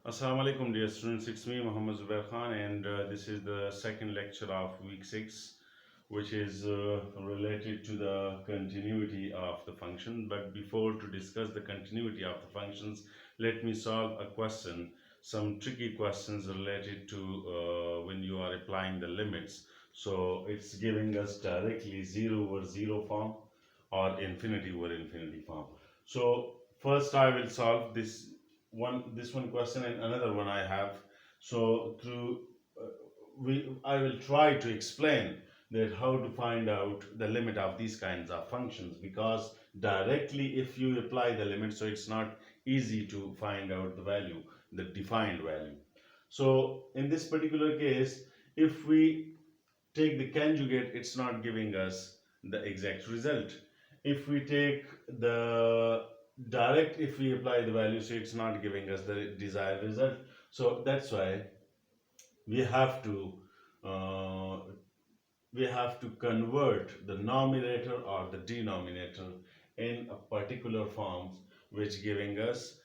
Assalamu alaikum, dear students. It's me, Muhammad Zubair Khan, and this is the second lecture of week 6, which is related to the continuity of the function. But before to discuss the continuity of the functions, let me solve a question, some tricky questions related to when you are applying the limits. So it's giving us directly 0 over 0 form or infinity over infinity form. So first I will solve this one question and another one I have. So through I will try to explain that how to find out the limit of these kinds of functions, because directly if you apply the limit, so it's not easy to find out the value, the defined value. So in this particular case, if we take the conjugate, it's not giving us the exact result. If we take the direct, if we apply the value, so it's not giving us the desired result. So that's why we have to uh, we have to convert the numerator or the denominator in a particular form, which giving us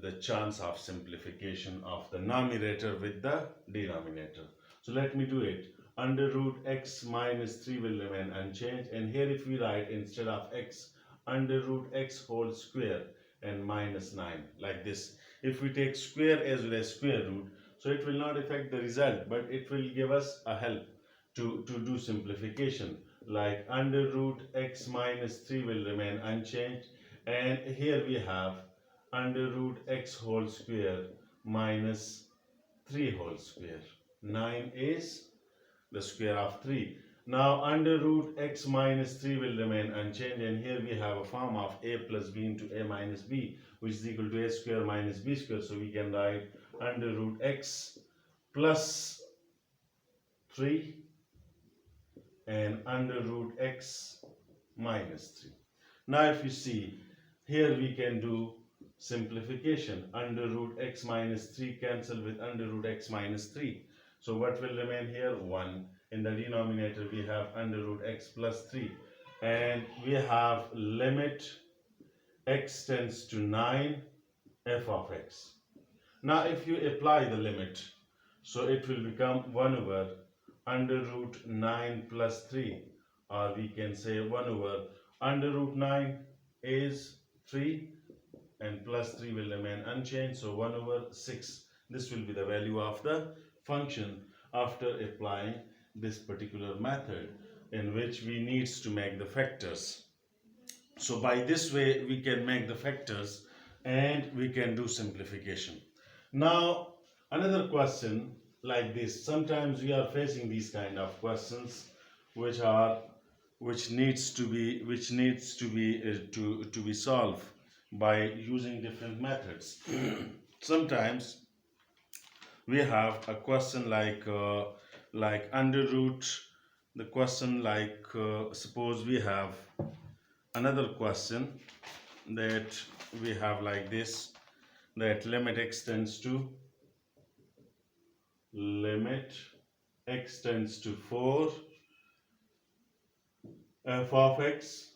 the chance of simplification of the numerator with the denominator. So let me do it. Under root x minus 3 will remain unchanged, and here if we write instead of x under root x whole square and minus 9 like this, if we take square as well as square root, so it will not affect the result, but it will give us a help to do simplification, like under root x minus 3 will remain unchanged, and here we have under root x whole square minus 3 whole square. 9 is the square of 3. Now under root x minus 3 will remain unchanged, and here we have a form of a plus b into a minus b, which is equal to a square minus b square. So we can write under root x plus 3 and under root x minus 3. Now if you see, here we can do simplification. Under root x minus 3 cancel with under root x minus 3. So what will remain here? 1. In the denominator we have under root x plus 3. And we have limit x tends to 9 f of x. Now if you apply the limit, so it will become 1 over under root 9 plus 3, or we can say 1 over under root 9 is 3 and plus 3 will remain unchanged, so 1 over 6. This will be the value of the function after applying this particular method, in which we needs to make the factors. So by this way we can make the factors and we can do simplification. Now another question like this, sometimes we are facing these kind of questions which are which needs to be to be solved by using different methods. Sometimes we have a question like under root, the question like suppose we have another question that we have like this, that limit x tends to 4 f of x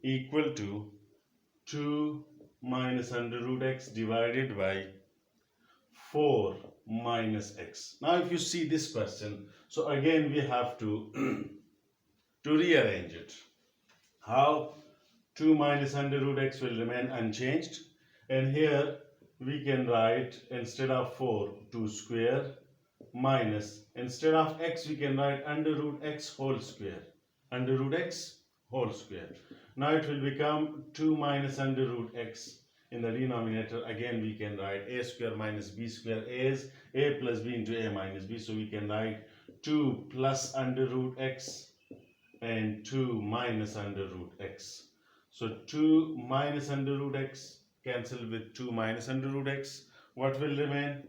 equal to 2 minus under root x divided by 4 minus x. Now if you see this question, so again we have to to rearrange it. How? 2 minus under root x will remain unchanged, and here we can write instead of 4 2 square minus, instead of x we can write under root x whole square, under root x whole square. Now it will become 2 minus under root x. In the denominator again we can write a square minus b square is a plus b into a minus b, so we can write 2 plus under root x and 2 minus under root x. So 2 minus under root x cancel with 2 minus under root x. What will remain?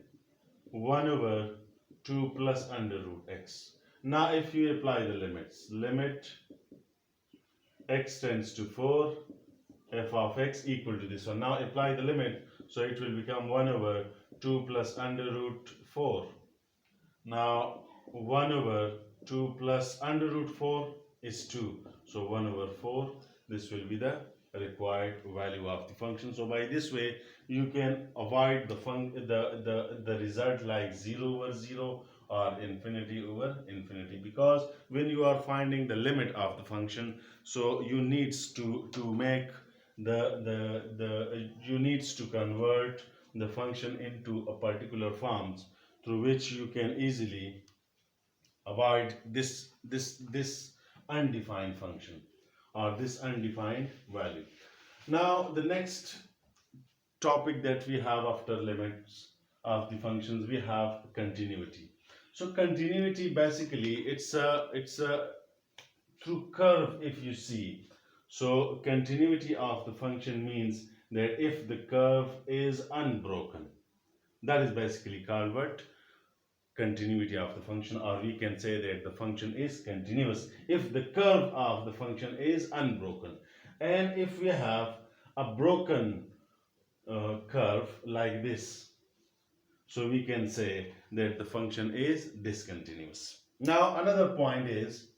1 over 2 plus under root x. Now if you apply the limits, limit x tends to 4 f of x equal to this one. Now apply the limit, so it will become 1 over 2 plus under root 4. Now 1 over 2 plus under root 4 is 2, so 1 over 4, this will be the required value of the function. So by this way you can avoid the result like 0 over 0 or infinity over infinity, because when you are finding the limit of the function, so you needs to make the you needs to convert the function into a particular forms through which you can easily avoid this undefined function or this undefined value. Now the next topic that we have after limits of the functions, we have continuity. So continuity basically it's a through curve. If you see, so continuity of the function means that if the curve is unbroken, that is basically called what? Continuity of the function, or we can say that the function is continuous if the curve of the function is unbroken. And if we have a broken curve like this, so we can say that the function is discontinuous. Now another point is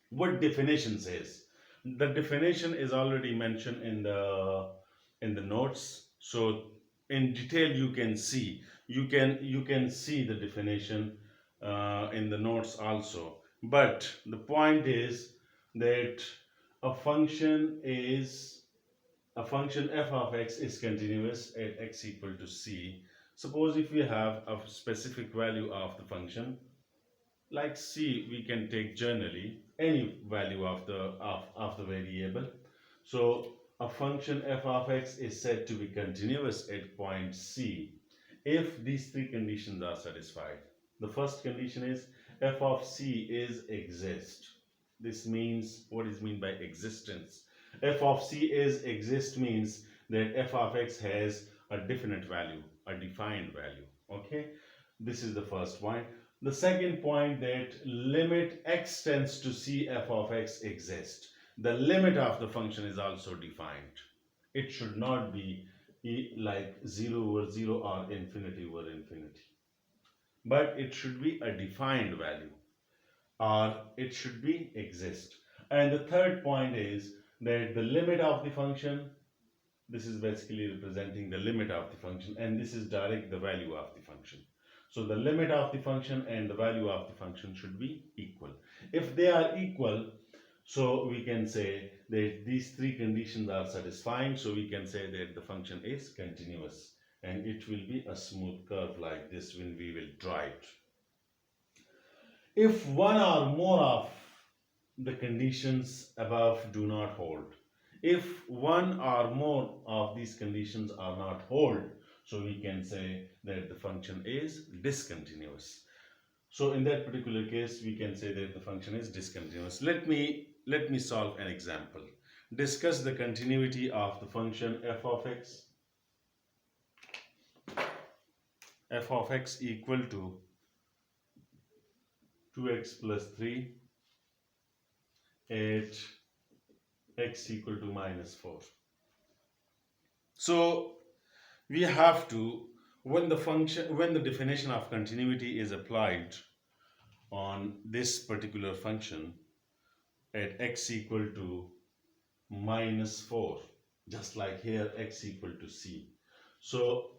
what definition says. The definition is already mentioned in the notes, so in detail you can see, you can see the definition in the notes also. But the point is that a function is a function f of x is continuous at x equal to c. Suppose if we have a specific value of the function like c, we can take generally any value of the variable. So a function f of x is said to be continuous at point c if these three conditions are satisfied. The first condition is f of c is exist. This means, what is mean by existence? F of c is exist means that f of x has a definite value, a defined value. Okay, this is the first point. The second point, that limit x tends to c f of x exist. The limit of the function is also defined. It should not be like 0 over 0 or infinity over infinity, but it should be a defined value, or it should be exist. And the third point is that the limit of the function, this is basically representing the limit of the function, and this is direct the value of the function. So the limit of the function and the value of the function should be equal. If they are equal, so we can say that these three conditions are satisfying, so we can say that the function is continuous and it will be a smooth curve like this when we will draw it. If one or more of the conditions above do not hold, if one or more of these conditions are not hold, so we can say that the function is discontinuous. So in that particular case we can say that the function is discontinuous. Let me solve an example. Discuss the continuity of the function f of x equal to 2x plus 3 at x equal to minus 4. So we have to, when the definition of continuity is applied on this particular function at x equal to minus 4, just like here x equal to c, so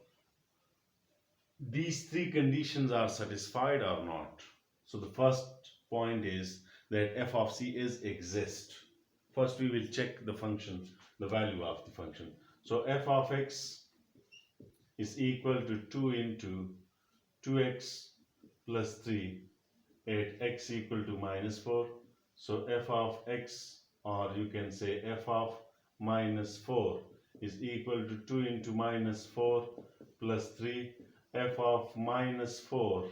these three conditions are satisfied or not. So the first point is that f of c is exist. First we will check the function, the value of the function. So f of x is equal to 2 into 2x plus 3 at x equal to minus 4. So f of x, or you can say f of minus 4, is equal to 2 into minus 4 plus 3. F of minus 4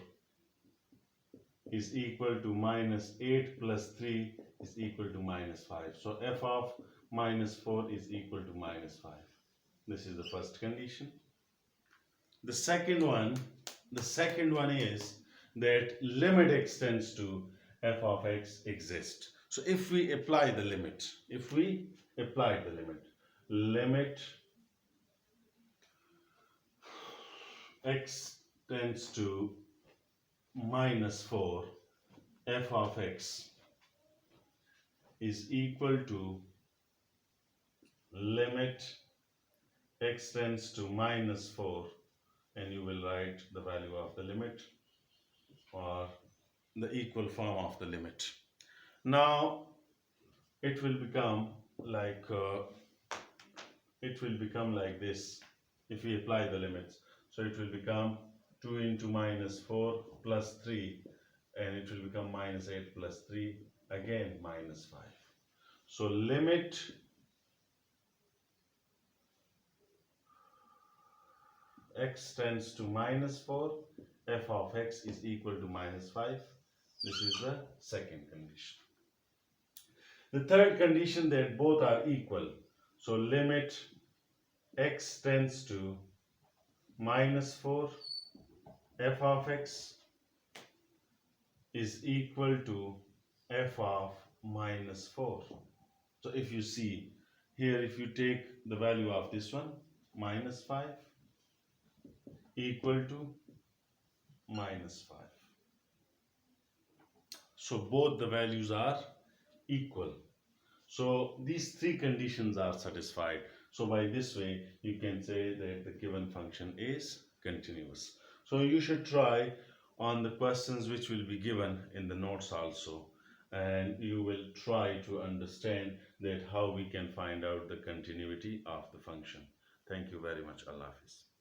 is equal to minus 8 plus 3 is equal to minus 5. So f of minus 4 is equal to minus 5. This is the first condition. The second one is that limit x tends to f of x exist. So if we apply the limit, limit x tends to minus 4, f of x is equal to limit x tends to minus 4, and you will write the value of the limit or the equal form of the limit. Now it will become like this if we apply the limits. So it will become 2 into minus 4 plus 3, and it will become minus 8 plus 3, again minus 5. So limit x tends to minus 4, f of x is equal to minus 5. This is the second condition. The third condition, that both are equal. So limit x tends to minus 4, f of x is equal to f of minus 4. So if you see here, if you take the value of this one, minus 5 equal to minus 5. So both the values are equal. So these three conditions are satisfied. So by this way, you can say that the given function is continuous. So you should try on the questions which will be given in the notes also, and you will try to understand that how we can find out the continuity of the function. Thank you very much. Allah Hafiz.